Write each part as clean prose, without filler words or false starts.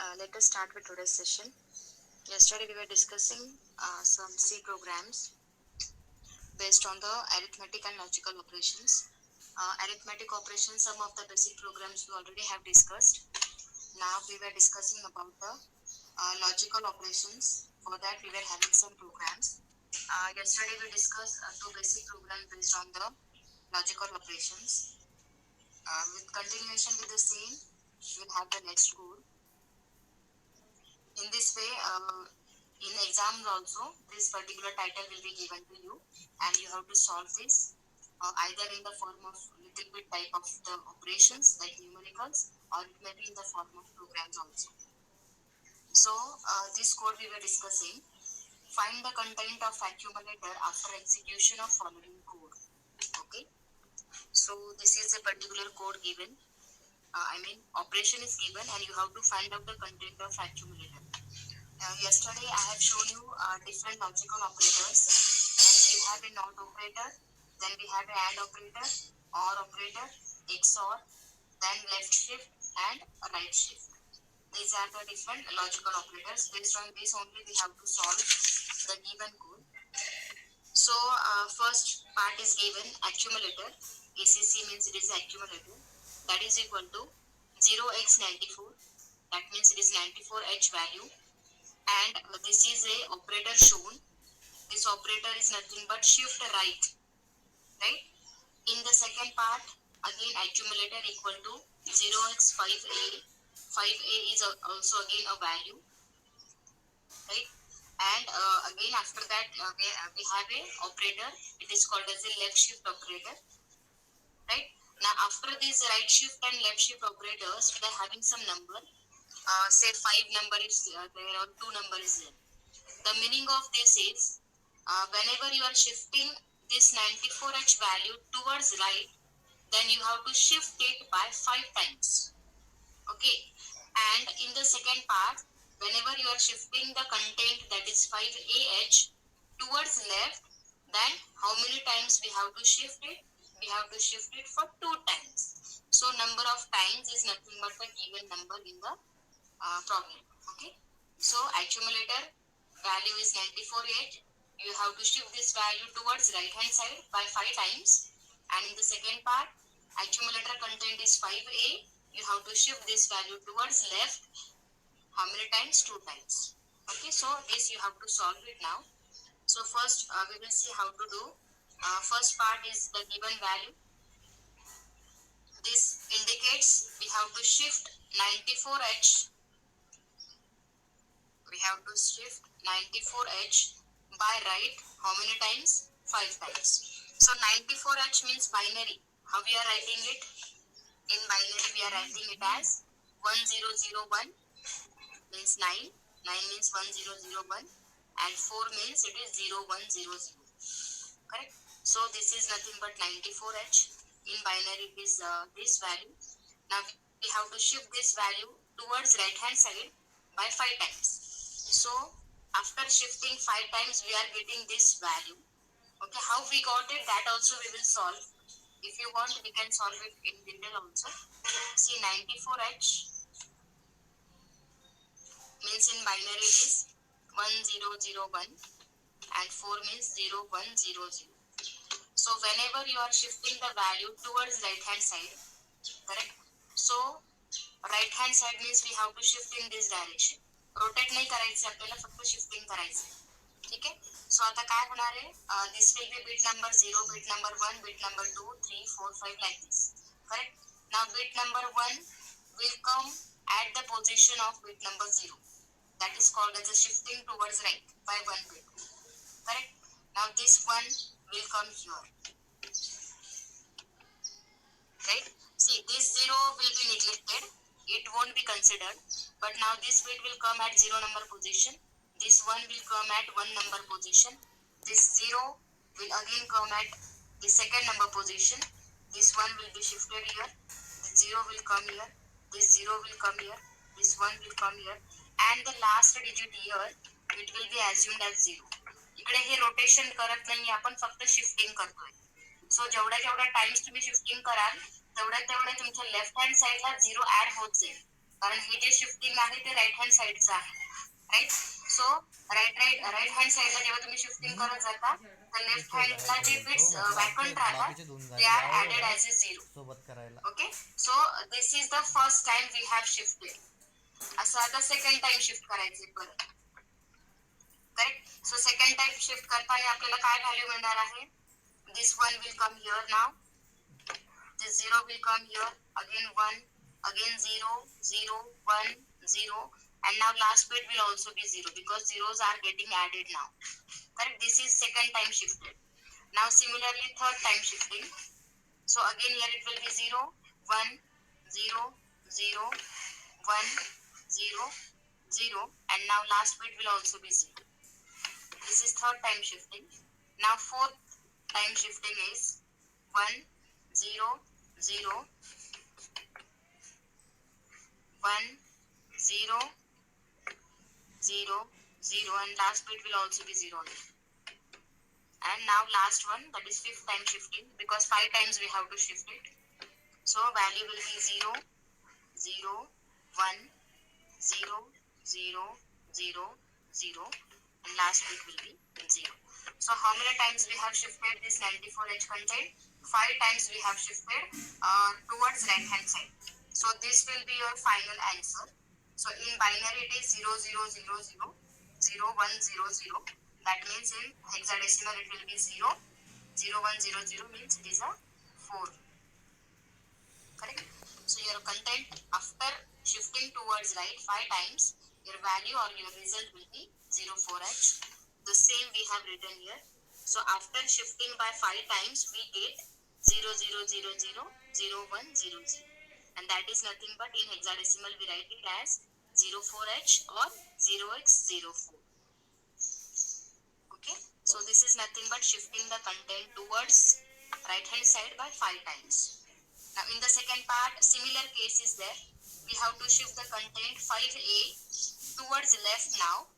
Let us start with today's session. Yesterday we were discussing some C programs based on the arithmetic and logical operations. Arithmetic operations, some of the basic programs we already have discussed. Now we were discussing about the logical operations. For that we were having some programs. Yesterday we discussed two basic programs based on the logical operations. With continuation with the same, we'll have the next code. In this way, in exams also, this particular title will be given to you and you have to solve this either in the form of little bit type of the operations like numericals, or it may be in the form of programs also. So this code we were discussing, find the content of accumulator after execution of following code. Okay, so this is a particular code given, operation is given and you have to find out the content of accumulator. Yesterday I have shown you different logical operators. And we have a NOT operator, then we have a AND operator, OR operator, XOR, then left shift and right shift. These are the different logical operators. Based on this only we have to solve the given code. So first part is given accumulator. ACC means it is accumulator. That is equal to 0x94. That means it is 94H value. And this is a operator shown. This operator is nothing but shift right. In the second part, again accumulator equal to 0x5a. 5a is also again a value, right? And again after that we have a operator. It is called as a left shift operator, right? Now after these right shift and left shift operators, we are having some number. Say 5 number is there or 2 number is there. The meaning of this is whenever you are shifting this 94H value towards right, then you have to shift it by 5 times. Okay. And in the second part, whenever you are shifting the content, that is 5AH, towards left, then how many times we have to shift it? We have to shift it for 2 times. So number of times is nothing but the given number in the problem. Okay. So accumulator value is 94H. You have to shift this value towards right hand side by 5 times. And in the second part, accumulator content is 5A. You have to shift this value towards left. How many times? 2 times. Okay, so this you have to solve it now. So first we will see how to do. First part is the given value. This indicates we have to shift 94H. We have to shift 94H by right. How many times? 5 times. So 94H means binary. How we are writing it? In binary we are writing it as 1001 means 9. 9 means 1001 and 4 means it is 0100. Correct? So this is nothing but 94H. In binary it is this value. Now we have to shift this value towards right hand side by 5 times. So after shifting 5 times we are getting this value. Okay, how we got it, that also we will solve. If you want we can solve it in detail also. See, 94H means in binary it is 1001 and 4 means 0100. So whenever you are shifting the value towards right hand side, correct? So right hand side means we have to shift in this direction. Rotate नाही करायचं आपल्याला, फक्त shifting करायचं. ठीक आहे. So आता काय होणार आहे, this will be bit number 0, bit number 1, bit number 2, 3, 4, 5 like this. Correct? Now bit number 1 will come at the position of bit number 0. That is called as a shifting towards right by 1 bit. Correct? Now this one will come here. Right? See, this 0 will be neglected. It won't be considered. But now this bit will come at 0 number position. This 1 will come at 1 number position. This 0 will again come at the second number position. This 1 will be shifted here. This 0 will come here. This 0 will come here. This 1 will come here. And the last digit here, it will be assumed as 0. इकडे हे rotation करत नाही, आपण फक्त shifting करतोय. So जेवढ्या जेवढ्या times तुम्ही शिफ्टिंग कराल तेवढ्या तेवढ्या तुमच्या लेफ्ट हँड साइडला 0 ऍड होत जाईल. कारण हे जे शिफ्टिंग आहे ते राईट हँड साईडचं आहे, राईट. सो राईट हँड साईडला जेव्हा तुम्ही शिफ्टिंग करत जाता तर लेफ्ट हँडला जे बिट्स वॅकंट राहतात they are added as a zero सोबत करायला. Okay. So this is the first time we have shifted. असं आता सेकंड टाइम शिफ्ट करायचे परत, correct. So second time shift करताना आपल्याला काय व्हॅल्यू मिळणार आहे, this one will come here now, this 0 will come here, again 1, again 0, 0, 1, 0, and now last bit will also be 0 because zeros are getting added now. Correct? This is second time shifted. Now similarly third time shifting. So again here it will be 0, 1, 0, 0, 1, 0, 0, and now last bit will also be 0. This is third time shifting. Now fourth time shifting is 1, 0, 0, 1, 0, 0, 0, and last bit will also be 0 again. And now last one, that is fifth time shifting, because 5 times we have to shift it. So value will be 0, 0, 1, 0, 0, 0, 0, and last bit will be 0. So how many times we have shifted this 94H content? 5 times we have shifted towards right hand side. So this will be your final answer. So in binary it is 0, 0, 0, 0, 0, 1, 0, 0. That means in hexadecimal it will be 0, 0, 1, 0, 0 means it is a 4. Correct? So your content after shifting towards right 5 times, your value or your result will be 04H. The same we have written here. So after shifting by 5 times, we get 0, 0, 0, 0, 0, 1, 0, 0. And that is nothing but in hexadecimal we write it as 04H or 0x04. Okay. So this is nothing but shifting the content towards right hand side by 5 times. Now in the second part, similar case is there. We have to shift the content 5A towards left now.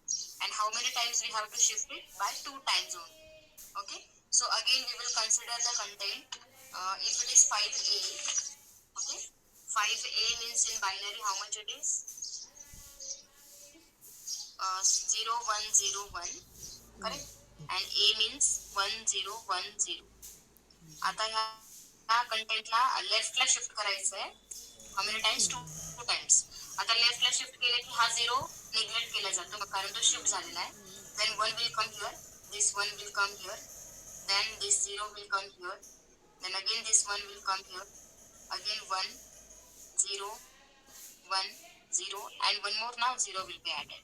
And how many times we have to shift it? By 2 times only. Okay. So again we will consider the content. If it is 5A, okay. 5A means in binary how much it is? 0, 1, 0, 1. Correct. And A means 1, 0, 1, 0. आता ह्या कंटेंटला लेफ्टला shift करायचं आहे. How many times? 2 times. आता लेफ्टला shift केलं की हा 0 neglect केला जातो कारण तो शिफ्ट झालेला आहे. Then 1 will come here, this 1 will come here, then this 0 will come here, then again this 1 will come here, again 1, 0, 1, 0, and one more now 0 will be added.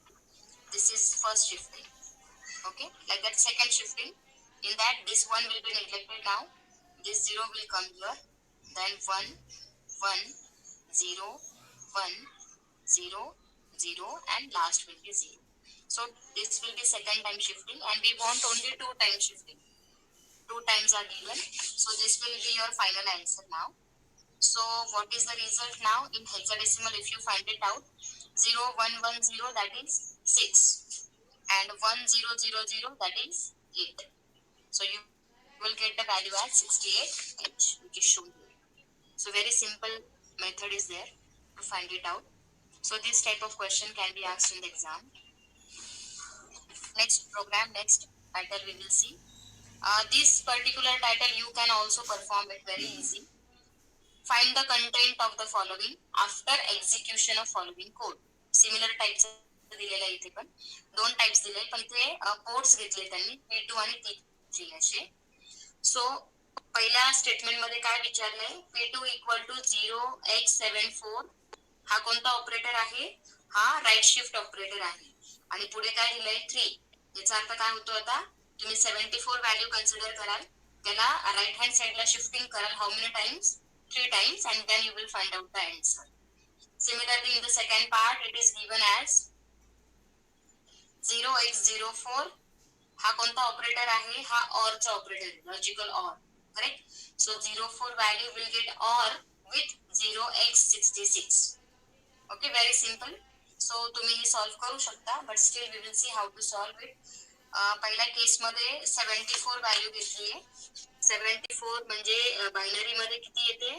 This is first shifting. Okay, like that second shifting. In that this 1 will be neglected now. This 0 will come here. Then 1, 1, 0, 1, 0, 0, and last will be 0. So this will be second time shifting and we want only 2 times shifting. 2 times are given. So this will be your final answer now. So what is the result now? In hexadecimal if you find it out, 0, 1, 1, 0 that is 6 and 1, 0, 0, 0 that is 8. So you will get the value as 68H, which is shown here. So very simple method is there to find it out. So this type of question can be asked in the exam. Next program, next title we will see. This particular title you can also perform it very easy. Find the content of the following after execution of following code. Similar types दिलेला आहे इथे पण 2 types दिले पण इथे codes घेतले त्यांनी P2 आणि P3 असे. सो पहिल्या स्टेटमेंट मध्ये काय विचारलंय, P2 इक्वल टू 0x74 हा कोणता ऑपरेटर आहे? हा राईट शिफ्ट ऑपरेटर आहे. आणि पुढे काय दिलंय 3. याचा अर्थ काय होतो आता, तुम्ही 74 व्हॅल्यू कन्सिडर कराल, त्याला राईट हँड साइडला शिफ्टिंग कराल how many times? 3 times and then you will find out the answer. Similarly in the second part it is given as 0x04 हा कोणता ऑपरेटर आहे? हा OR चा operator, logical OR. Correct. So 04 value will get OR with 0x66. Okay, very simple. So तुम्ही हे solve करू शकता but still we will see how to solve it. पहिल्या केसमध्ये 74 व्हॅल्यू घेतली आहे. 74 म्हणजे बायनरी मध्ये किती येते?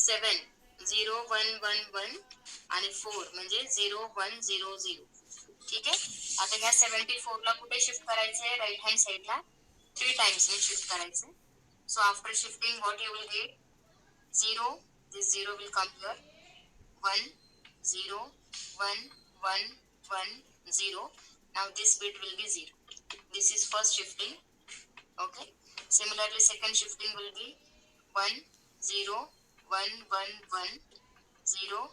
7. 0 1 1 1 आणि 4 म्हणजे 0 1 0 0. ठीक आहे. आता ह्या 74 ला कुठे शिफ्ट करायचंय? राईट हँड साइडला 3 टाइम्स ने शिफ्ट करायचंय. So after shifting, what you will get? 0. This 0 will come here. 1 0 1 1 1 0. Now this bit will be 0. This is first shifting. Okay. Similarly, second shifting will be 1 0 1 1 1 0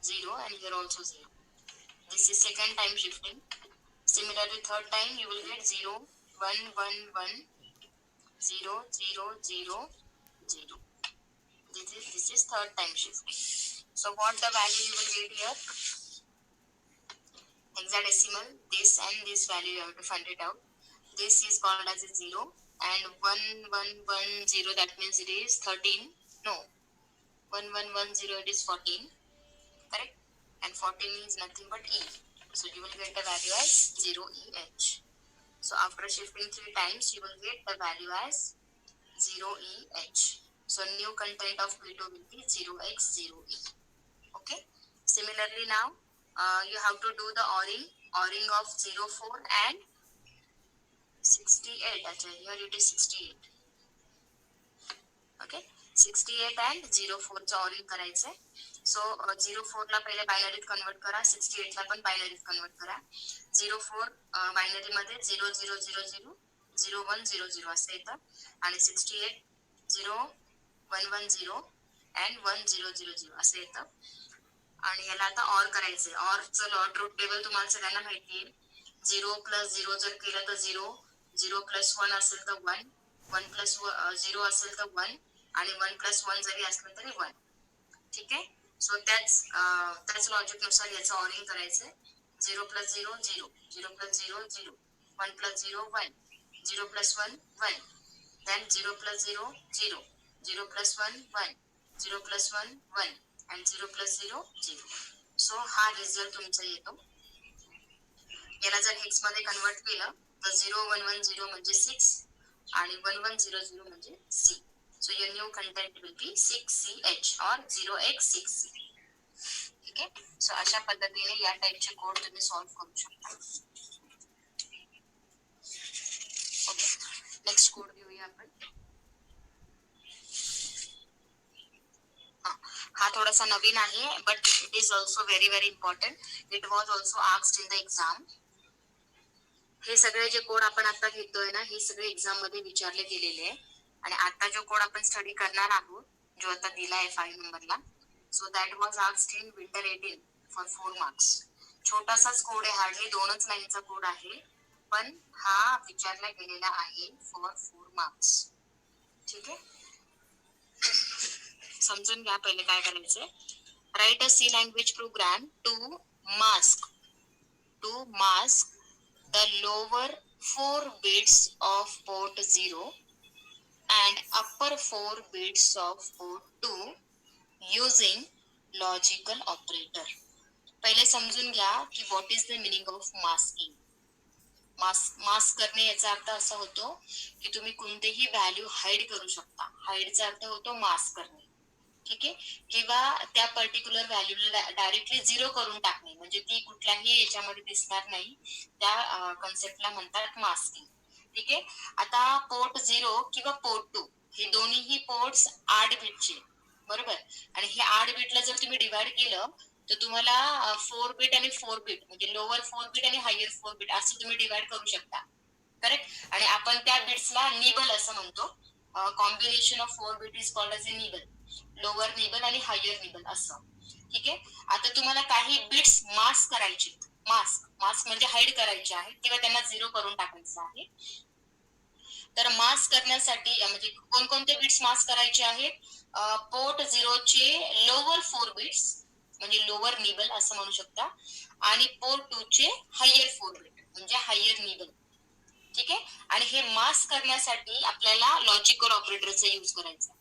0, and here also 0. This is second time shifting. Similarly, third time you will get 0 1 1 1 0 0 0 0. This is third time shifting. So what the value you will get here? Hexadecimal, this and this value you have to find it out. This is called as a 0, and 1110, that means it is 13. No, 1110, it is 14. Correct? And 14 is nothing but E. So you will get the value as 0EH. So after shifting 3 times, you will get the value as 0EH. So new content of P2 will be 0x0E. Okay. Similarly, now you have to do the ORing of 04 and 68. Actually, here it is 68. Okay. 68 and 04 चं ORing करायचंय. So 04 ला पहिले बायनरीत convert करा, 68 ला पण बायनरीत convert करा. 04 binary मध्ये 0 0 0 0 0 1 0 0 असं येतं, आणि 68 0 1 1 0 and 1 0 0 0 असं येतं. आणि याला आता ऑर करायचंय. ऑरचं लॉ ट्रूथ टेबल तुम्हाला सगळ्यांना माहिती आहे. 0 प्लस 0 जर केलं तर 0, 0 प्लस 1 असेल तर 1, 1 प्लस 0 असेल तर 1, आणि 1 प्लस 1 जरी असलं तरी 1. ठीक आहे. सो त्याच लॉजिक नुसार याचं ऑरिंग करायचंय. 0 plus 0 0, 0 plus 0 0, 1 plus 0 1, 0 plus 1 1, then 0 plus 0 0, 0 plus 1 1, 0 plus 1 1, and 0 plus 0 0. So हा रिझल्ट तुमचा येतो. याला जर हेक्स मध्ये कन्वर्ट केलं तर 0 1 1 0 म्हणजे 6 आणि 1 1 0 0 म्हणजे C. So your new content will be 6CH or 0x6C. ठीक आहे. सो अशा पद्धतीने या टाइपचे कोड तुम्ही सॉल्व्ह करू शकता. ओके. नेक्स्ट कोड घेऊया आपण. हा थोडासा नवीन आहे, but it is also very important. It was also asked in the exam. हे सगळे जे कोड आपण आता घेतोय ना, हे सगळे एक्झाम मध्ये विचारले गेलेले आहे. आणि आता जो कोड आपण स्टडी करणार आहोत, जो आता दिलाय 5 नंबरला, so that was asked in winter 18 for 4 marks. छोटासाच कोड आहे, हार्डली 2च लाईनचा कोड आहे, पण हा विचारला गेलेला आहे फॉर 4 मार्क्स. ठीक आहे. समजून घ्या पहिले काय करायचंय. Write a C language program to mask the lower 4 bits of port 0 and upper 4 bits of port 2 using logical operator. पहिले समजून घ्या की what is the meaning of masking. Mask करणे याचा अर्थ असा होतो की तुम्ही कोणतेही व्हॅल्यू हाईड करू शकता. हाईडचा अर्थ होतो मास्क करणे. ठीक आहे. किंवा त्या पर्टिक्युलर व्हॅल्यूला डायरेक्टली 0 करून टाकणे, म्हणजे ती कुठल्याही याच्यामध्ये दिसणार नाही. त्या कन्सेप्टला म्हणतात मास्किंग. ठीक आहे. आता पोर्ट 0 किंवा पोर्ट 2 हे दोन्हीही पोर्ट्स 8 बिटचे, बरोबर. आणि हे 8 बिटला जर तुम्ही डिवाइड केलं तर तुम्हाला 4 बिट आणि 4 बिट, म्हणजे लोअर 4 बिट आणि हायर 4 बिट असं तुम्ही डिवाइड करू शकता. करेक्ट. आणि आपण त्या बिट्सला निबल असं म्हणतो. Combination of 4 bit is called as a nibble. Lower nibble आणि हायर निबल असं. ठीक आहे. आता तुम्हाला काही बिट्स मास्क करायचे. मास्क म्हणजे हाईड करायचे आहेत किंवा त्यांना 0 करून टाकायचं आहे. तर मास्क करण्यासाठी म्हणजे कोणकोणते बिट्स मास्क करायचे आहेत? पोर्ट 0 चे लोअर 4 बिट्स म्हणजे लोअर निबल असं म्हणू शकता, आणि पोर्ट 2 चे हायर 4 बिट म्हणजे हायर निबल. ठीक आहे. आणि हे मास्क करण्यासाठी आपल्याला लॉजिकल ऑपरेटरचा यूज करायचा.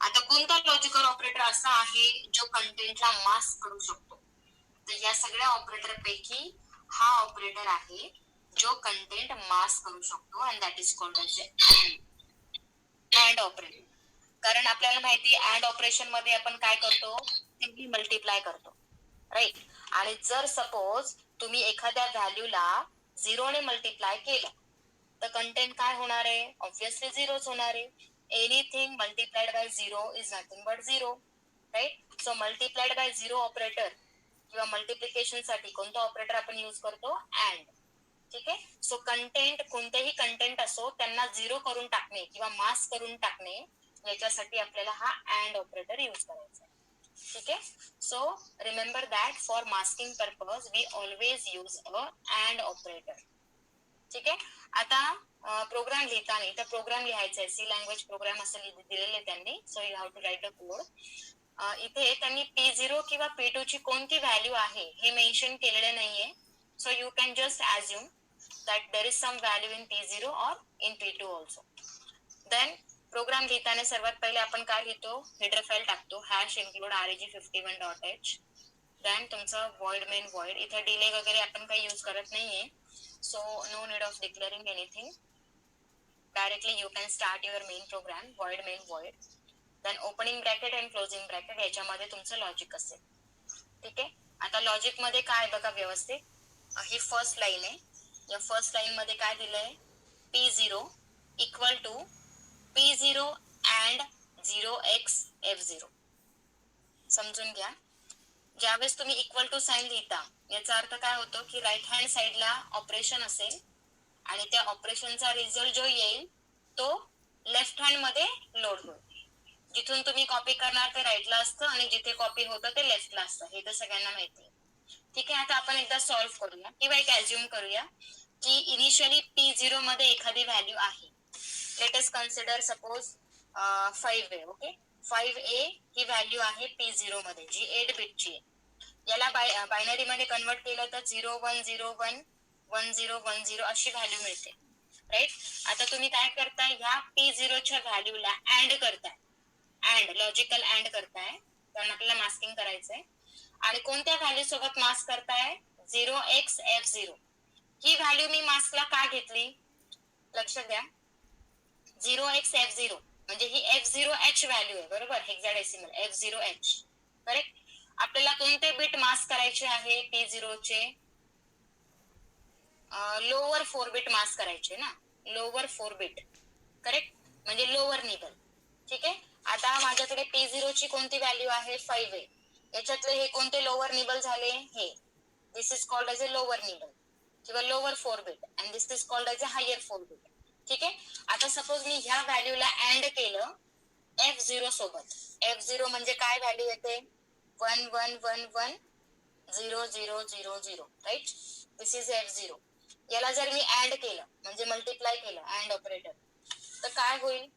आता कोणता लॉजिकल ऑपरेटर असा आहे जो कंटेंटला मास्क करू शकतो? तर या सगळ्या ऑपरेटर पैकी हा ऑपरेटर आहे जो कंटेंट मास्क करू शकतो, and that is called as AND operator. कारण आपल्याला माहिती अँड ऑपरेशन मध्ये आपण काय करतो, सिम्पली मल्टिप्लाय करतो, राईट. आणि जर सपोज तुम्ही एखाद्या व्हॅल्यूला 0 ने मल्टिप्लाय केलं तर कंटेंट काय होणार आहे? ऑब्व्हियसली 0च होणार आहे. Anything multiplied by 0 is nothing but 0, right. So multiplied by 0 operator किंवा मल्टिप्लिकेशन साठी कोणतं ऑपरेटर आपण यूज करतो? अँड. ठीक आहे. सो कंटेंट, कोणतेही कंटेंट असो त्यांना 0 करून टाकणे किंवा मास्क करून टाकणे, याच्यासाठी आपल्याला हा अँड ऑपरेटर यूज करायचा आहे. ठीक आहे. So remember that for masking purpose we always use a AND operator. ठीक आहे. आता प्रोग्राम लिहिताना इथं प्रोग्राम लिहायचा आहे, सी लँग्वेज प्रोग्राम असं दिलेले त्यांनी. So you have to write a code. इथे त्यांनी P0 किंवा P2 ची कोणती व्हॅल्यू आहे हे मेन्शन केलेलं नाहीये. So you can just assume that there is some value in P0 or in P2 also. Then program लिहिताना सर्वात पहिले आपण काय लिहितो? हेडर फाईल टाकतो, हॅश इन्क्लूड reg51.h. देन तुमचं void main void. इथे डिले वगैरे आपण काही यूज करत नाहीये, so no need of declaring anything. Directly you can start your main program, void main void. Then opening bracket and closing bracket, याच्यामध्ये तुमचं logic असेल. ठीक आहे. आता लॉजिक मध्ये काय बघा व्यवस्थित, ही फर्स्ट लाईन आहे. या फर्स्ट लाईन मध्ये काय दिलंय? P0 equal to P0 and 0x F0. समजून घ्या. ज्यावेळेस तुम्ही इक्वल टू साईन लिहिता याचा अर्थ काय होतो की राईट हँड साईडला ऑपरेशन असेल आणि त्या ऑपरेशनचा रिझल्ट जो येईल तो लेफ्ट हँड मध्ये लोड होईल. जिथून तुम्ही कॉपी करणार ते राईटला असतं आणि जिथे कॉपी होतं ते लेफ्टला असतं, हे तर सगळ्यांना माहिती आहे. ठीक आहे. आता आपण एकदा सॉल्व्ह करूया किंवा एक ॲज्युम करूया की इनिशियली P0 मध्ये एखादी व्हॅल्यू आहे. Let us consider suppose 5A. Okay, 5A ही व्हॅल्यू आहे P0 मध्ये, जी 8 बिटची आहे. याला बायनरी मध्ये कन्वर्ट केलं तर 0101 1010 अशी व्हॅल्यू मिळते, राईट. आता तुम्ही काय करताय, ह्या P0 च्या व्हॅल्यूला अँड करताय, अँड लॉजिकल अँड करताय, कारण आपल्याला मास्किंग करायचंय. आणि कोणत्या व्हॅल्यू सोबत मास्क करताय? 0x F0. ही व्हॅल्यू मी मास्कला का घेतली? लक्षात द्या. 0x F0 म्हणजे ही F0H व्हॅल्यू आहे, बरोबर, हेक्साडेसिमल F0H, करेक्ट. आपल्याला कोणते बिट मास्क करायचे आहे? P0 चे लोअर 4 बिट मास्क करायचे ना, लोअर 4 बिट, करेक्ट, म्हणजे लोअर निबल. ठीक आहे. आता माझ्याकडे P0 ची कोणती व्हॅल्यू आहे? 5A. याच्यातले हे कोणते लोअर निबल झाले? हे. This is called as a lower nibble किंवा lower 4 bit and this is called as a higher 4 bit. ठीक आहे. आता सपोज मी ह्या व्हॅल्यूला अँड केलं F0 सोबत. F0 म्हणजे काय व्हॅल्यू येते? 11110000, राईट. This is F0. याला जर मी ऍड केलं म्हणजे मल्टिप्लाय केलं, अँड ऑपरेटर, तर काय होईल?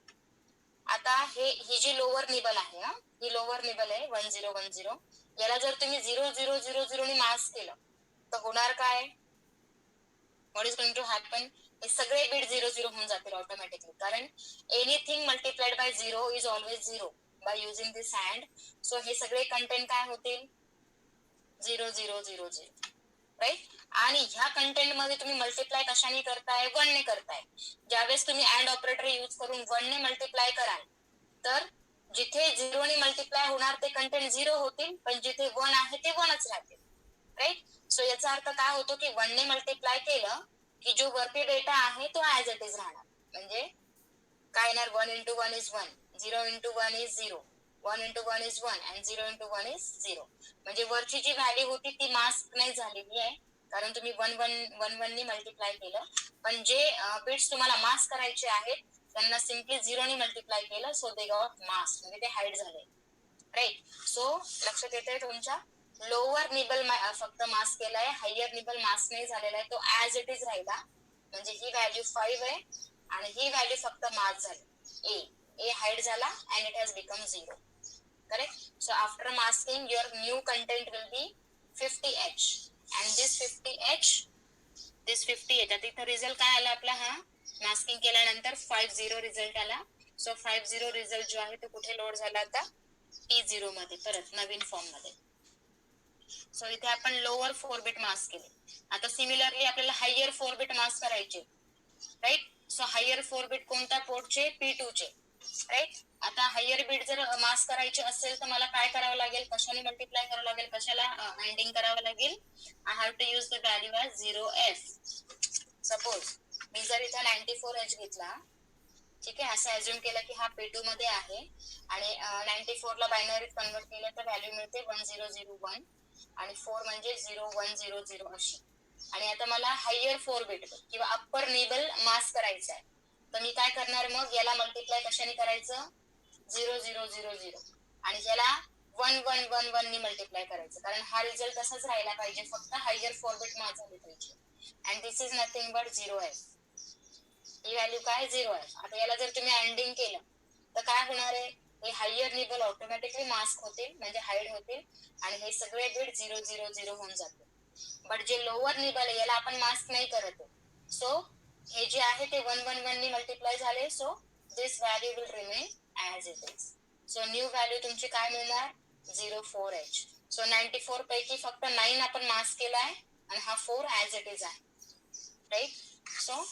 आता ही जी लोअर निबल आहे ना, ही लोअर निबल आहे 1010. याला जर तुम्ही 0000 ने मास्क केलं तर होणार काय? What is going to happen? हे सगळे बीट 00 होऊन जातील ऑटोमॅटिकली, कारण anything multiplied by 0 is always 0 by using this AND. सो हे सगळे कंटेंट काय होतील? 0000, राईट. आणि ह्या कंटेंट मध्ये तुम्ही मल्टिप्लाय कशाने करताय? 1 ने करताय. ज्यावेळेस तुम्ही अँड ऑपरेटर यूज करून 1 ने मल्टिप्लाय कराल तर जिथे 0 ने मल्टिप्लाय होणार ते कंटेंट 0 होतील, पण जिथे 1 आहे ते 1च राहतील, राईट. सो याचा अर्थ काय होतो की 1 ने मल्टिप्लाय केलं की जो वरती डेटा आहे तो ऍज इट इज राहणार. म्हणजे काय येणार? 1 into 1 is 1, 0 into 1 is 0, 1 into 1 is 1 and 0 into 1 is 0. म्हणजे वरची जी व्हॅल्यू होती ती मास्क नाही झालेली आहे, कारण तुम्ही 1 ने मल्टिप्लाय केलं. पण जे बिट्स तुम्हाला मास्क करायचे आहेत त्यांना सिम्पली 0 ने मल्टिप्लाय केलं, सो दे गॉट मास्क, म्हणजे ते हाईड झाले, राईट. सो लक्षात येतंय तुमच्या? लोअर निबल फक्त मास्क केलाय, हायर निबल मास्क नाही झालेला आहे, तो ऍज इट इज राहिला. म्हणजे ही व्हॅल्यू 5 आहे आणि ही व्हॅल्यू फक्त मास्क झाली, ए हाईड झाला and it has become 0, correct. So after masking your new content will be 50H and this 50H आता तिथं रिझल्ट काय आला आपला? हा मास्किंग केल्यानंतर 50 रिझल्ट आला. सो 50 रिझल्ट जो आहे तो कुठे लोड झाला? आता P0 मध्ये, परत नवीन फॉर्म मध्ये. सो इथे आपण लोअर 4 बिट मास्क केले. आता सिमिलरली आपल्याला हायर 4 बिट मास्क करायचे, राईट. सो हायर 4 बिट कोणत्या पोर्टचे? P2 चे, राईट. आता हायर बीट जर मास्क करायचे असेल तर मला काय करावं लागेल, कशाने मल्टिप्लाय करावं लागेल, कशाला अँडिंग करावं लागेल. I have to use the value as 0f. Suppose मी जर इथं 94h घेतला, ठीक आहे, असं अज्युम केलं की हा P2 मध्ये आहे आणि 94 ला बायनरीत कन्वर्ट केलं तर व्हॅल्यू मिळते 1001 आणि 4 म्हणजे 0100 अशी. आणि आता मला हायर 4 बिट किंवा अप्पर निबल मास्क करायचा आहे, तर मी काय करणार, मग याला मल्टिप्लाय कशाने करायचं, 0000 आणि याला 1111 नी मल्टिप्लाय करायचं, कारण हा रिझल्ट तसाच राहिला पाहिजे, फक्त हायर 4 बिट माझं झाले पाहिजे. And this is nothing but 0f. He value काय, 0f. आता याला जर तुम्ही अँडिंग केलं तर काय होणार आहे, हे हायर निबल ऑटोमॅटिकली मास्क होतील, म्हणजे हाईड होतील आणि हे सगळे बिट 000 होऊन जातील. बट जे लोअर निबल आहे याला आपण मास्क नाही करत आहे, सो हे जे आहे ते 111 नी मल्टिप्लाय झाले, so this value will remain as it is. So new value तुमची काय मिळणार, 04h. सो 94 पैकी फक्त 9 आपण मास्क केलाय आणि हा 4 ॲज इट इज आहे, राईट. सो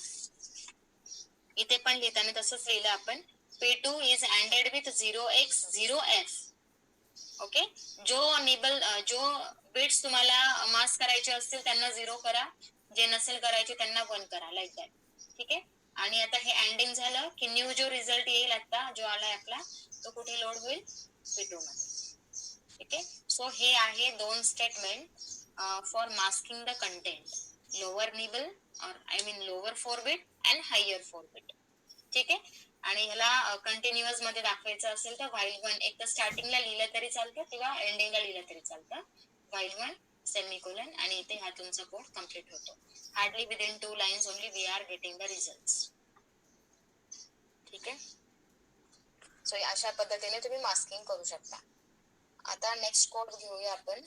इथे पण लिहिताना तसंच लिहिलं आपण, P2 is anded with 0x0f. Okay, जो बिट्स तुम्हाला मास्क करायचे असतील त्यांना 0 करा, जे नसेल करायचे त्यांना 1 करा, लाईक दॅट. ठीक आहे. आणि आता हे अँडिंग झालं की न्यू जो रिझल्ट येईल आता जो आलाय आपला, तो कुठे लोड होईल, P2 मध्ये. ठीक आहे. सो हे आहे 2 statement for masking the content, lower nibble और I mean lower 4 bit and higher 4 bit. ठीक आहे. आणि ह्याला कंटिन्युअस मध्ये दाखवायचं असेल तर व्हाईल 1 एक तर स्टार्टिंगला लिहिलं तरी चालतं किंवा एंडिंगला लिहिलं तरी चालतं, व्हाईल 1 सेमिकोलन, आणि इथे हा तुमचा कोड कम्प्लीट होतो. Hardly within 2 lines only we are getting the results. ठीक आहे. सो अशा पद्धतीने तुम्ही मास्किंग करू शकता. आता नेक्स्ट कोड घेऊया आपण.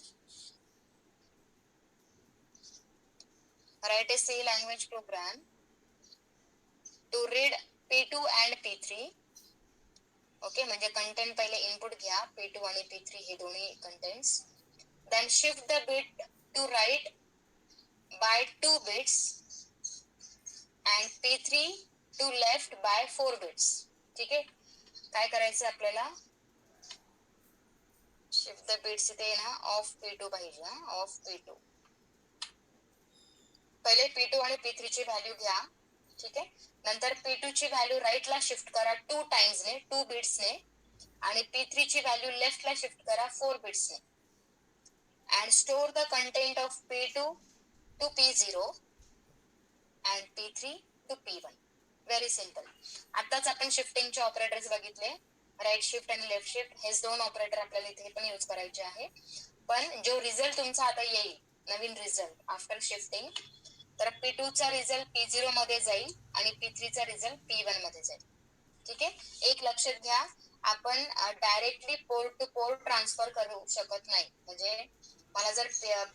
Write a C language program to read P2 and P3. Okay, म्हणजे कंटेंट पहिले इनपुट घ्या, P2 आणि P3 हे दोन्ही contents. Then shift the bit to right by 2 bits and P3 to left by 4 bits. ठीक आहे. काय करायचं आपल्याला, शिफ्ट द बिट्स इथे ना ऑफ P2 पाहिजे, ऑफ P2. पहिले P2 आणि P3 ची व्हॅल्यू घ्या, ठीक आहे. नंतर P2 ची व्हॅल्यू राईटला शिफ्ट करा 2 टाइम्सने, 2 बिट्सने, आणि P3 ची व्हॅल्यू लेफ्टला शिफ्ट करा 4 बिट्सने. And store the content of P2 to P0 and P3 to P1. Very simple. आताच आपण शिफ्टिंगचे ऑपरेटर्स बघितले, राईट शिफ्ट आणि लेफ्ट शिफ्ट, हेच 2 ऑपरेटर आपल्याला इथे पण यूज करायचे आहे. पण जो रिझल्ट तुमचा आता येईल, नवीन रिझल्ट आफ्टर शिफ्टिंग, तर P2 चा रिझल्ट P0 मध्ये जाईल आणि P3 चा रिझल्ट P1 मध्ये जाईल. ठीक आहे. एक लक्षात घ्या, आपण directly port to port transfer करू शकत नाही. म्हणजे मला जर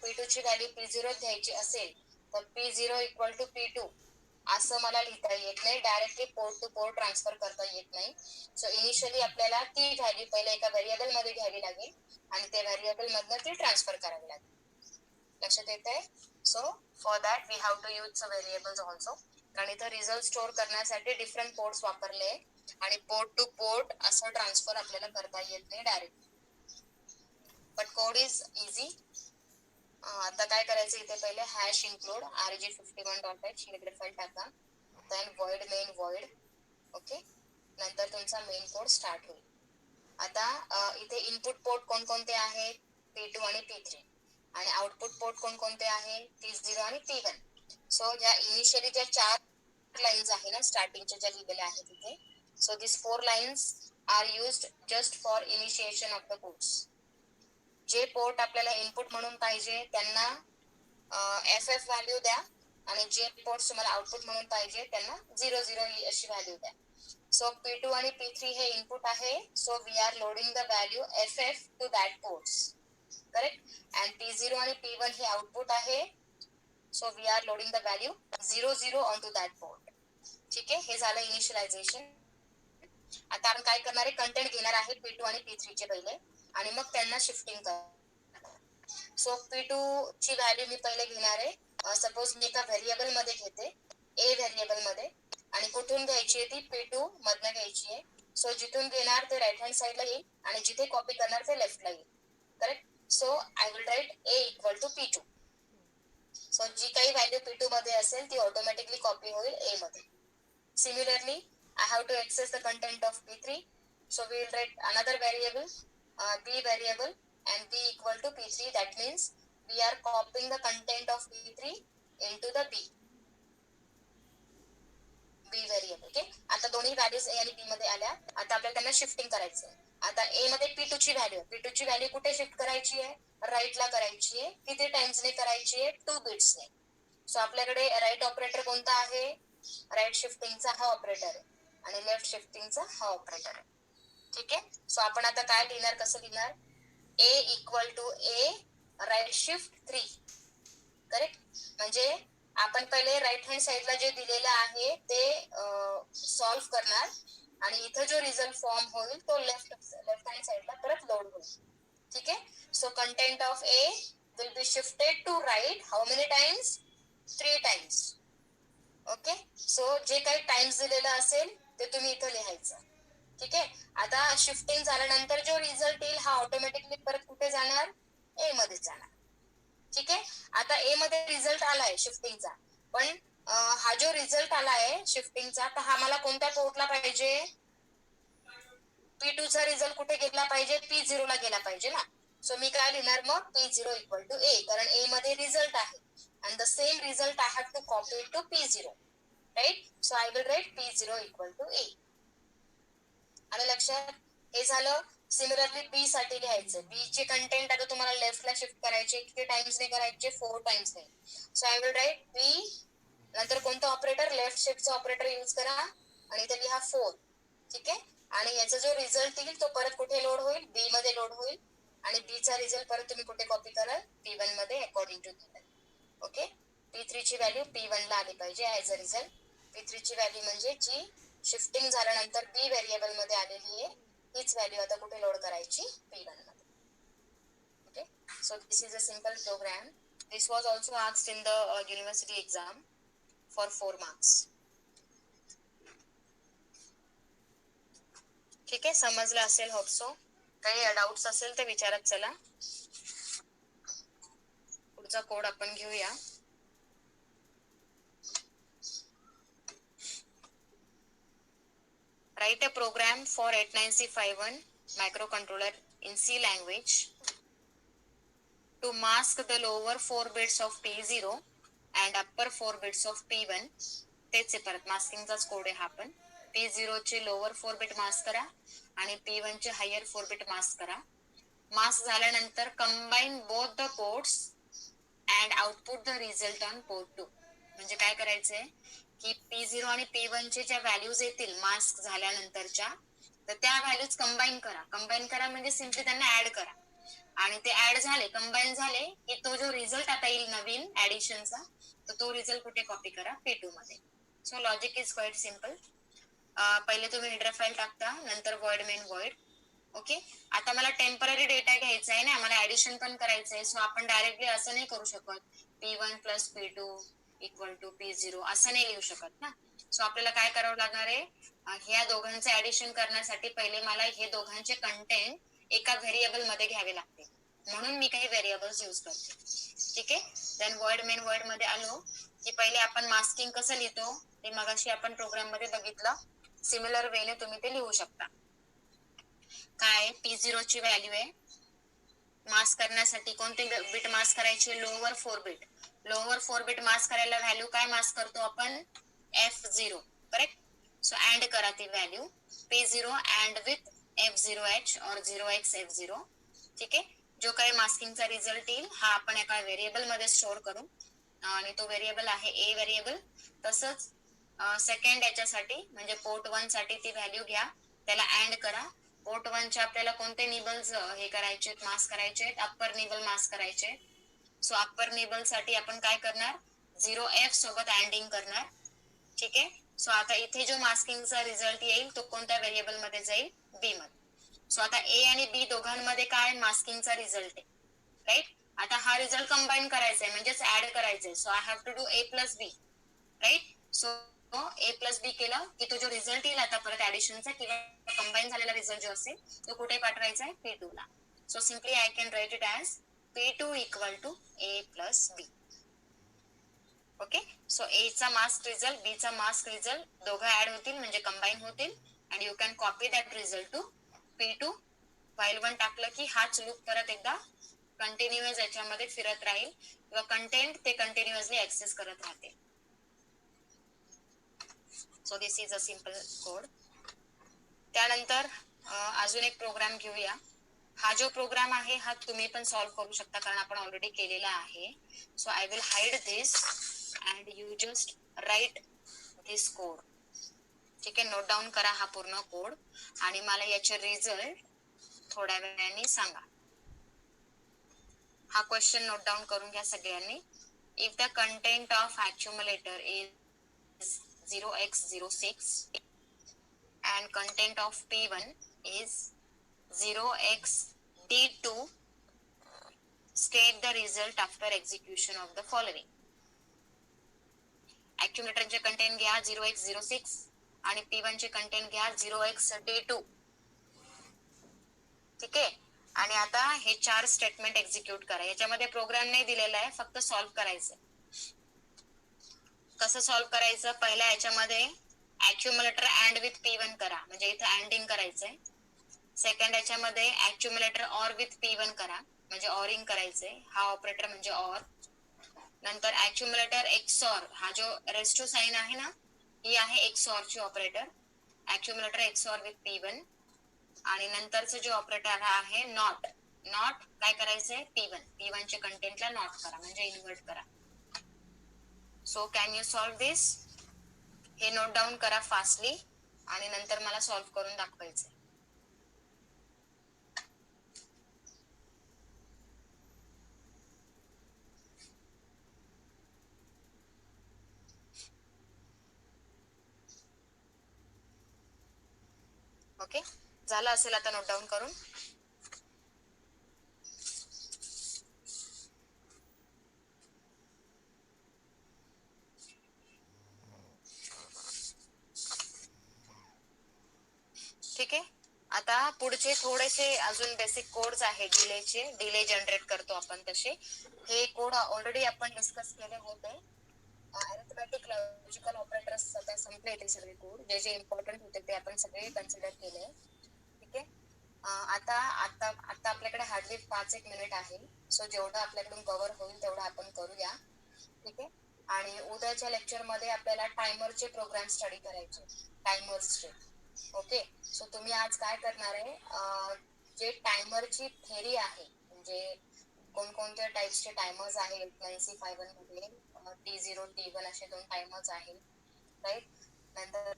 P2 ची व्हॅल्यू P0 घ्यायची असेल तर P0 इक्वल टू P2 असं मला लिहिता येत नाही, directly port to port transfer करता येत नाही. सो इनिशियली आपल्याला ती व्हॅल्यू पहिले एका व्हेरिएबल मध्ये घ्यावी लागेल आणि त्या व्हेरिएबल मधनं ती ट्रान्सफर करावी लागेल. लक्षात येत आहे. So for that we have to use variables also, कारण इथं रिझल्ट स्टोअर करण्यासाठी डिफरंट पोर्ट्स वापरले आणि पोर्ट टू पोर्ट असं ट्रान्सफर आपल्याला करता येत नाही direct. But code is easy. आता काय करायचं, इथे पहिले हॅश इन्क्लूड rg51.h इकडे फाईल टाका, then void main void. Okay, नंतर तुमचा मेन कोड स्टार्ट होईल. आता इथे इनपुट पोर्ट कोणकोणते आहेत, P2 आणि P3, आणि आउटपुट पोर्ट कोणकोणते आहे, P0 आणि P1. सो या इनिशियली ज्या 4 लाईन्स आहे ना स्टार्टिंगच्या ज्या लिहिलेल्या आहेत तिथे, so this 4 lines are used just for initiation of the codes. जे पोर्ट आपल्याला इनपुट म्हणून पाहिजे त्यांना FF व्हॅल्यू द्या, आणि जे पोर्ट्स तुम्हाला आउटपुट म्हणून पाहिजे त्यांना 00 अशी व्हॅल्यू द्या. सो P2 आणि P3 हे इनपुट आहे, so we are loading the value FF to that ports, correct. And P0 आणि P1 हे आउटपुट आहे, so we are loading the value 00 on to that port. ठीक आहे, हे झालं इनिशियलायझेशन. आता आपण काय करणार आहे, कंटेंट घेणार आहे P2 आणि P3 चे पहिले, आणि मग त्यांना शिफ्टिंग करणार. सो P2 ची व्हॅल्यू मी पहिले घेणार आहे, सपोज मी एका व्हेरिएबल मध्ये घेते, ए व्हेरिएबल मध्ये, आणि कुठून घ्यायची आहे ती, P2 मधनं घ्यायची आहे. सो जिथून घेणार ते राईट हँड साईडला येईल आणि जिथे कॉपी करणार ते लेफ्टला येईल. Correct. So I will write a equal to P2. सो जी काही व्हॅल्यू P2 मध्ये असेल ती ऑटोमॅटिकली कॉपी होईल ए मध्ये. Similarly, I have to access the content of P3. So we will write another variable, B variable, and B equal to P3. That means we are copying the content of P3 into the B variable. Okay. आता दोन्ही values ए आणि बी मध्ये आल्या. आता आपल्याला त्यांना shifting करायचं आहे. आता ए मध्ये P2 ची व्हॅल्यू कुठे शिफ्ट करायची आहे? राईटला करायची आहे. किती टाइम्सने करायची आहे? 2 बिट्सने. सो आपल्याकडे राईट ऑपरेटर कोणता आहे? राईट शिफ्टिंगचा हा ऑपरेटर आहे आणि लेफ्ट शिफ्टिंगचा हा ऑपरेटर आहे. ठीक आहे. सो आपण आता काय लिहिणार, कसं लिहिणार? A equal to a right shift 3. Correct. म्हणजे आपण पहिले राईट हँड साईडला जे दिलेलं आहे ते सॉल्व्ह करणार आणि इथं जो रिझल्ट फॉर्म होईल तो लेफ्ट हँड साईडला परत लोड होईल. ठीक आहे. So content of A will be shifted to right how many times? 3 times. Okay. So जे काही टाइम्स दिलेलं असेल ते तुम्ही इथं लिहायचं. ठीक आहे. आता शिफ्टिंग झाल्यानंतर जो रिझल्ट येईल हा ऑटोमॅटिकली परत कुठे जाणार? ए मध्ये जाणार. ठीक आहे. आता ए मध्ये रिझल्ट आलाय शिफ्टिंगचा, पण हा जो रिझल्ट आलाय शिफ्टिंगचा तर हा मला कोणत्या पोर्टला पाहिजे? P2 चा रिझल्ट कुठे गेला पाहिजे? P0 ला गेला पाहिजे ना. सो मी काय लिहिणार मग? P0 इक्वल टू ए, कारण ए मध्ये रिझल्ट आहे and the same result I have to copy it to P0, right? So I will write P0 equal to A. आलं लक्षात? हे झालं. सिमिलरली बी साठी लिहायचं. बी चे कंटेंट आता तुम्हाला लेफ्टला शिफ्ट करायचे. किती टाइम्सने करायचे? 4 टाइम्सने. सो आय विल राईट बी, नंतर कोणतं ऑपरेटर? लेफ्ट शिफ्टचा ऑपरेटर यूज करा आणि इथे लिहा 4. ठीक आहे. आणि याचा जो रिझल्ट येईल तो परत कुठे लोड होईल? बी मध्ये लोड होईल आणि बी चा रिझल्ट परत तुम्ही कुठे कॉपी कराल? P1 मध्ये according to given. Okay. P3 ची व्हॅल्यू P1 ला आली पाहिजे ऍज अ रिझल्ट. P3 ची व्हॅल्यू म्हणजे जी शिफ्टिंग झाल्यानंतर बी व्हेरिएबल मध्ये आलेली आहे हीच व्हॅल्यू आता कुठे लोड करायची? P1 मध्ये. Okay. So this is a simple program. This was also asked in the university exam for 4 marks. ठीक आहे. समजलं असेल होप्सो. काही डाऊट्स असेल तर विचारत चला. पुढचा कोड आपण घेऊया. Write a program for 89351 microcontroller in C language to mask the lower 4 bits of P0 and upper 4 bits of P1. तेच आहे परत मास्किंगचाच कोड आहे हा पण. P0 चे लोअर 4 बिट मास्क करा आणि P1 चे हायर 4 बिट मास्क करा. मास्क झाल्यानंतर combine both the ports and output the result on port 2. म्हणजे काय करायचंय की P0 आणि P1 चे ज्या व्हॅल्यूज येतील मास्क झाल्यानंतरच्या, तर त्या व्हॅल्यूज कंबाईन करा म्हणजे सिम्पली त्यांना ऍड करा आणि ते ऍड झाले, कंबाईन झाले की तो जो रिझल्ट आता येईल नवीन ऍडिशनचा तर तो रिझल्ट कुठे कॉपी करा? P2 मध्ये. So logic is quite simple. पहिले तुम्ही हेडर फाईल टाकता, नंतर वॉइड मेन वॉइड. ओके. आता मला टेम्पररी डेटा घ्यायचा आहे ना, मला ऍडिशन पण करायचं आहे. सो आपण डायरेक्टली असं नाही करू शकत P1 plus P2 equal to P0 असं नाही लिहू शकत ना. सो आपल्याला काय करावं लागणार आहे? ह्या दोघांचे ऍडिशन करण्यासाठी पहिले मला हे दोघांचे कंटेंट एका व्हेरिएबल मध्ये घ्यावे लागते, म्हणून मी काही व्हेरिएबल्स यूज करते. ठीक आहे. देन वॉइड मेन वॉइड मध्ये आलो की पहिले आपण मास्किंग कसं लिहितो ते मगाशी आपण प्रोग्राम मध्ये बघितलं. सिमिलर वेने तुम्ही ते लिहू शकता. काय? P0 ची व्हॅल्यू आहे. मास्क करण्यासाठी कोणते बिट मास्क करायचे? Lower 4 bit. Lower 4 bit mask करायला व्हॅल्यू काय मास्क करतो आपण? F0. करेक्ट. सो अँड करा ती value. P0 and with F0H और 0x F0. ठीक आहे. जो काही मास्किंगचा रिझल्ट येईल हा आपण एका व्हेरिएबल मध्ये स्टोअर करू आणि तो व्हेरिएबल आहे ए व्हेरिएबल. तसंच सेकंड याच्यासाठी म्हणजे पोर्ट 1 साठी ती व्हॅल्यू घ्या, त्याला अँड करा. पोर्ट 1 चे आपल्याला कोणते निबल्स हे करायचे? मास्क करायचे? अप्पर निबल मास्क करायचे. सो अप्पर निबल साठी आपण काय करणार? 0F सोबत अँडिंग करणार. ठीक आहे. सो आता इथे जो मास्किंगचा रिझल्ट येईल तो कोणत्या व्हेरिएबल मध्ये जाईल? बी मध्ये. सो आता ए आणि बी दोघांमध्ये काय मास्किंगचा रिझल्ट आहे? राईट. आता हा रिझल्ट कंबाईन करायचा आहे म्हणजेच ऍड करायचा आहे. So I have to do a plus b. Right. So a plus b केलं की तो जो रिझल्ट येईल आता परत ऍडिशनचा किंवा कंबाईन झालेला रिझल्ट जो असेल तो कुठे पाठवायचा आहे P2 ला. So simply I can write it as P2 equal to a plus b. Okay, so a चा मास्क रिझल्ट बी चा मास्क रिझल्ट दोघं ऍड होतील म्हणजे कंबाईन होतील and you can copy that result to P2. File 1 टाकलं की हाच loop परत एकदा कंटिन्युअस याच्यामध्ये फिरत राहील किंवा कंटेंट ते कंटिन्युअसली ऍक्सेस करत राहते. So this is a simple code. त्यानंतर अजून एक प्रोग्राम घेऊया. हा जो प्रोग्राम आहे हा तुम्ही पण सॉल्व्ह करू शकता कारण आपण ऑलरेडी केलेला आहे. So I will hide this and you just write this code. ठीक आहे, नोट डाऊन करा हा पूर्ण कोड आणि मला याचे रिझल्ट थोड्या वेळाने सांगा. हा क्वेश्चन नोट डाऊन करून घ्या सगळ्यांनी. If the content of accumulator is 0x06 and content of P1 is 0xD2, state the result after execution of the following. accumulator चे कंटेंट घ्या 0x06 आणि P1 चे कंटेंट घ्या 0xD2. ठीक आहे, आणि आता हे 4 स्टेटमेंट एक्झिक्यूट करा. याच्यामध्ये प्रोग्राम नाही दिलेला आहे, फक्त सॉल्व्ह करायचं. कसं सॉल्व्ह करायचं? पहिल्या याच्यामध्ये accumulator अँड विथ P1 करा म्हणजे इथं अँडिंग करायचंय. सेकंड याच्यामध्ये accumulator ऑर विथ P1 करा म्हणजे ऑरिंग करायचंय. हा ऑपरेटर म्हणजे ऑर. नंतर accumulator XOR, हा जो रेस्टो साइन आहे ना, ही आहे XOR ची operator. accumulator XOR with P1 आणि नंतरचं जे ऑपरेटर आहे नॉट. नॉट काय करायचंय? P1 च्या कंटेंटला नॉट करा म्हणजे इन्व्हर्ट करा. सो कॅन यू सॉल्व्ह दिस? हे नोट डाऊन करा फास्टली आणि नंतर मला सॉल्व्ह करून दाखवायचंय. ओके, झालं असेल आता नोट डाऊन करून. ठीक आहे, आता पुढचे थोडेसे अजून बेसिक कोड्स आहेत डिलेचे. डिले जनरेट करतो आपण तसे. हे कोड ऑलरेडी आपण डिस्कस केले होते. अरिथमेटिक लॉजिकल ऑपरेटर्स आता संपले ते सगळे कोड. जे जे इम्पॉर्टंट होते ते आपण सगळे कन्सिडर केले. ठीक आहे, आता आता आता आपल्याकडे हार्डली 5-1 मिनिट आहे. सो जेवढं आपल्याकडून कव्हर होईल तेवढं आपण करूया. ठीक आहे, आणि उद्याच्या लेक्चर मध्ये आपल्याला टायमरचे प्रोग्राम स्टडी करायचे, टायमर्सचे. ओके, सो तुम्ही आज काय करणार आहे, जे टायमरची थेरी आहे म्हणजे कोणकोणत्या टाइप्सचे टायमर्स आहेत 9C51 मध्ये, T0 T1 असे 2 टायमर्स आहेत, राईट. नंतर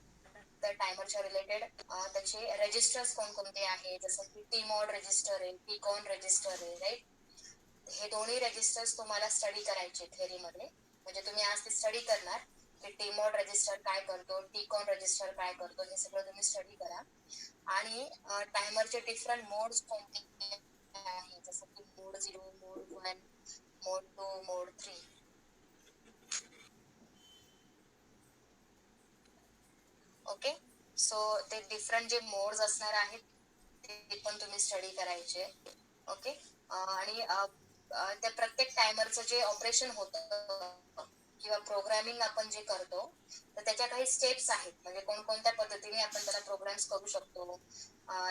त्या टायमरच्या रिलेटेड त्याचे रजिस्टर्स कोणकोणते आहेत, जसं की टीमॉड रजिस्टर आहे, टीकॉन रजिस्टर आहे, राईट. हे दोन्ही रजिस्टर्स तुम्हाला स्टडी करायचे थेरीमध्ये. म्हणजे तुम्ही आज ते स्टडी करणार की टीमॉड रजिस्टर काय करतो, टीकॉन रजिस्टर काय करतो, हे सगळं तुम्ही स्टडी करा. आणि टायमरचे डिफरंट मोड्स कोणते आहे, जसं की मोड 0, मोड 1, मोड 2, मोड 3. ओके, सो ते डिफरंट जे मोड्स असणार आहेत ते पण तुम्ही स्टडी करायचे. ओके, आणि त्या प्रत्येक टायमरचं जे ऑपरेशन होतं किंवा प्रोग्रामिंग आपण जे करतो तर त्याच्या काही स्टेप्स आहेत. म्हणजे कोणकोणत्या पद्धतीने आपण त्याला प्रोग्राम्स करू शकतो.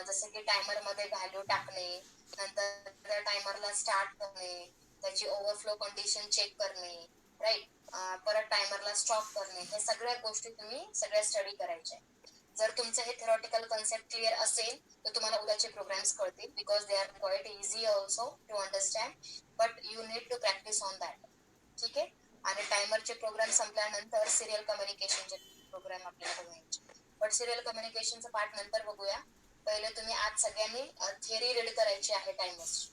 जसं की टायमर मध्ये व्हॅल्यू टाकणे, नंतर त्या टायमरला स्टार्ट करणे, त्याची ओव्हरफ्लो कंडिशन चेक करणे, राईट. परत टायमरला स्टॉप करणे, हे सगळ्या गोष्टी तुम्ही सगळ्या स्टडी करायच्या. जर तुमचं हे थेरॉटिकल कन्सेप्ट क्लिअर असेल तर तुम्हाला उद्याचे प्रोग्राम्स कळतील, because they are quite easy also to understand, but you need to practise on that. ठीक आहे, आणि टायमरचे प्रोग्राम संपल्यानंतर सिरियल कम्युनिकेशनचे प्रोग्राम आपल्याला बघायचे. बट सिरियल कम्युनिकेशनचा पार्ट नंतर बघूया. पहिले तुम्ही आज सगळ्यांनी थिअरी रीड करायची आहे टायमर्स.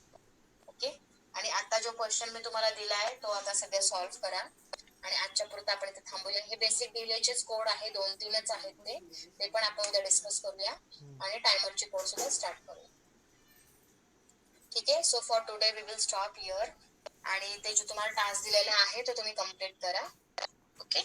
ओके, आणि आता जो क्वेश्चन मी तुम्हाला दिला आहे तो आता सगळे सॉल्व्ह करा आणि आजच्या पुरतं आपण इथे थांबूया. हे बेसिक डिलेचेच कोड आहे, 2-3च आहेत ते पण आपण उद्या डिस्कस करूया आणि टायमरचे कोड सुद्धा स्टार्ट करूया. ठीक आहे, so for today we will stop here. आणि ते जो तुम्हाला टास्क दिलेला आहे तो तुम्ही कम्प्लीट करा. ओके.